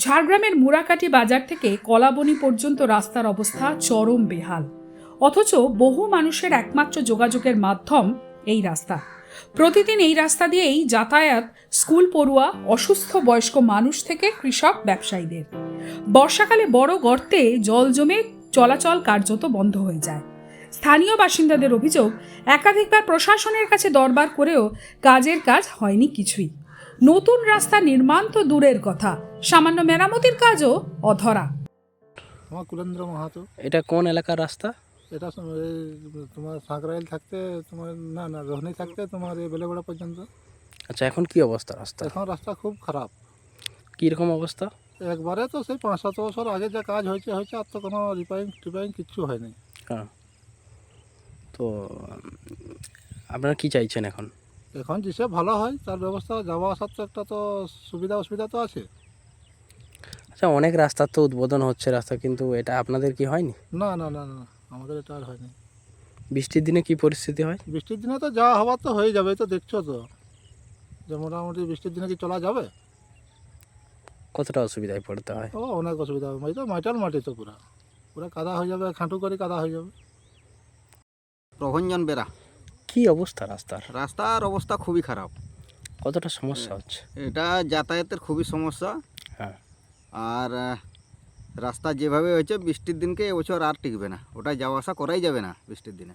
ঝাড়গ্রামের মুরাকাটি বাজার থেকে কলাবনি পর্যন্ত রাস্তার অবস্থা চরম বেহাল। অথচ বহু মানুষের একমাত্র যোগাযোগের মাধ্যম এই রাস্তা। প্রতিদিন এই রাস্তা দিয়েই যাতায়াত স্কুল পড়ুয়া, অসুস্থ বয়স্ক মানুষ থেকে কৃষক ব্যবসায়ীদের। বর্ষাকালে বড় গর্তে জল জমে চলাচল কার্যত বন্ধ হয়ে যায়। স্থানীয় বাসিন্দাদের অভিযোগ, একাধিকবার প্রশাসনের কাছে দরবার করেও কাজের কাজ হয়নি কিছুই। নতুন রাস্তা নির্মাণ তো দূরের কথা, সামান্য মেরামতির কাজও অধরা। আমার কুলেন্দ্র মাহাতো। এটা কোন এলাকার রাস্তা? এটা তোমার সাঁকরাইল থাকতে তোমার না রোহনি থাকতে তোমার এই বেলেগোড়া পর্যন্ত। আচ্ছা, এখন কি অবস্থা রাস্তা? এখন রাস্তা খুব খারাপ। কীরকম অবস্থা? একবারে তো সেই 5-7 বছর আগে যা কাজ হয়েছে আর তো কোনো রিপেয়ারিং কিচ্ছু হয়নি। হ্যাঁ, তো আপনারা কি চাইছেন এখন? এখন যেসে ভালো হয় তার ব্যবস্থা, যাওয়া আসার তো একটা তো অসুবিধা তো আছে। আচ্ছা, অনেক রাস্তার তো উদ্বোধন হচ্ছে রাস্তা, কিন্তু এটা আপনাদের কি হয়নি? না না না না আমাদের এটা আর হয়নি। বৃষ্টির দিনে কি পরিস্থিতি হয়? বৃষ্টির দিনে তো যাওয়া হওয়ার তো হয়ে যাবে, তো দেখছো তো যে মোটামুটি বৃষ্টির দিনে কি চলা যাবে? কতটা অসুবিধায় পড়তে হয়? ও অনেক অসুবিধা হবে। তো মাটি তো পুরা কাদা হয়ে যাবে, খাঁটু করে কাদা হয়ে যাবে। প্রভঞ্জন বেরা। কি অবস্থা রাস্তার? রাস্তার অবস্থা খুবই খারাপ। কতটা সমস্যা হচ্ছে? এটা যাতায়াতের খুবই সমস্যা। হ্যাঁ, আর রাস্তা যেভাবে হয়েছে বৃষ্টির দিনকে এবছর আর টিকবে না, ওটা যাওয়া আসা করাই যাবে না বৃষ্টির দিনে।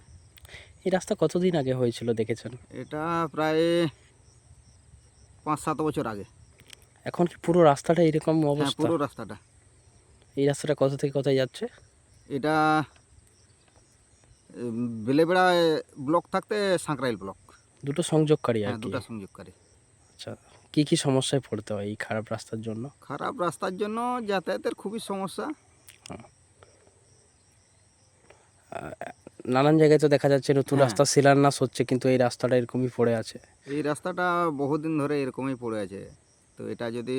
এই রাস্তা কতদিন আগে হয়েছিল দেখেছেন? এটা প্রায় 5-7 বছর আগে। এখন কি পুরো রাস্তাটা এরকম হ্যাঁ, অবস্থা? পুরো রাস্তাটা। এই রাস্তাটা কোথা থেকে কোথায় যাচ্ছে? এটা বেলেবেড়া ব্লক থাকতে সাঁকরাইল ব্লক। দুটো সংযোগকারী আর হ্যাঁ, কি। দুটা সংযোগকারী। আচ্ছা, কি কি সমস্যায় পড়তে হয় এই খারাপ রাস্তার জন্য? খারাপ রাস্তার জন্য যাতায়াতের খুবই সমস্যা। নানান জায়গায় তো দেখা যাচ্ছে নতুন হ্যাঁ। রাস্তা শিলান্যাস হচ্ছে, কিন্তু এই রাস্তাটা এরকমই পড়ে আছে। এই রাস্তাটা বহুদিন ধরে এরকমই পড়ে আছে। তো এটা যদি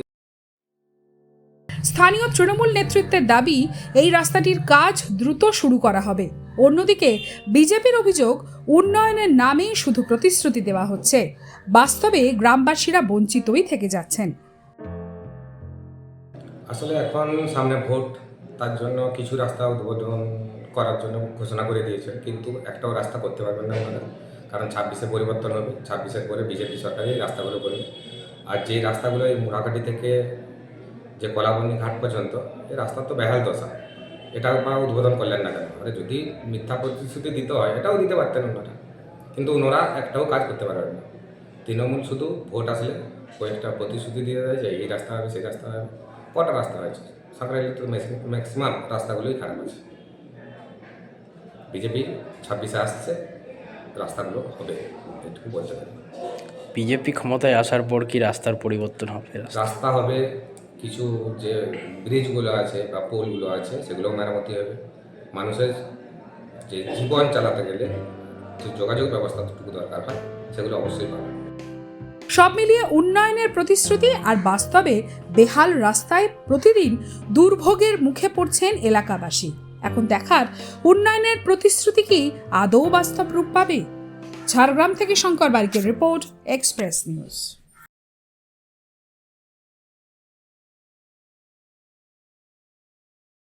স্থানীয় তৃণমূল নেতৃত্বের দাবি, এই রাস্তাটির কাজ দ্রুত শুরু করা হবে। অন্যদিকে বিজেপির অভিযোগ, উন্নয়নের নামে শুধু প্রতিশ্রুতি দেওয়া হচ্ছে, বাস্তবে গ্রামবাসীরা বঞ্চিতই থেকে যাচ্ছেন। আসলে এখন সামনে ভোট, তার জন্য কিছু রাস্তা উদ্বোধন করার জন্য ঘোষণা করে দিয়েছেন, কিন্তু একটাও রাস্তা করতে পারবেন না ওনারা। কারণ 26-এ পরিবর্তন হবে, 26-এর পরে বিজেপি সরকার এই রাস্তাগুলো করবে। আর যেই রাস্তাগুলো এই মুরাকাটি থেকে যে কলাবনি ঘাট পর্যন্ত, এই রাস্তার তো বেহাল দশা, এটা বা উদ্বোধন করলেন না কেন? আরে যদি মিথ্যা প্রতিশ্রুতি দিতে হয় এটাও দিতে পারতেন ওনারা, কিন্তু ওনারা একটাও কাজ করতে পারবেন না। তৃণমূল শুধু ভোট আসলে কয়েকটা প্রতিশ্রুতি দিয়ে দেয় যে এই রাস্তা হবে, সেই রাস্তা হবে। কটা রাস্তা হয়েছে? সাঁকরাইলে তো ম্যাক্সিমাম রাস্তাগুলোই খারাপ আছে। বিজেপি 26-এ আসছে, রাস্তাগুলো হবে, এটুকু বলতে পারি। বিজেপি ক্ষমতায় আসার পর কি রাস্তার পরিবর্তন হবে? রাস্তা হবে, কিছু যে ব্রিজগুলো আছে বা পোলগুলো আছে সেগুলো মেরামতি হবে। মানুষের যে জীবন চালাতে গেলে যে যোগাযোগ ব্যবস্থাটুকু দরকার হয় সেগুলো অবশ্যই পাবে। সব মিলিয়ে উন্নয়নের প্রতিশ্রুতি আর বাস্তবে বেহাল রাস্তায় প্রতিদিন দুর্ভোগের মুখে পড়ছেন এলাকাবাসী। এখন দেখার, উন্নয়নের প্রতিশ্রুতি কি আদৌ বাস্তব রূপ পাবে। ঝাড়গ্রাম থেকে শঙ্কর বারিকের রিপোর্ট, এক্সপ্রেস নিউজ।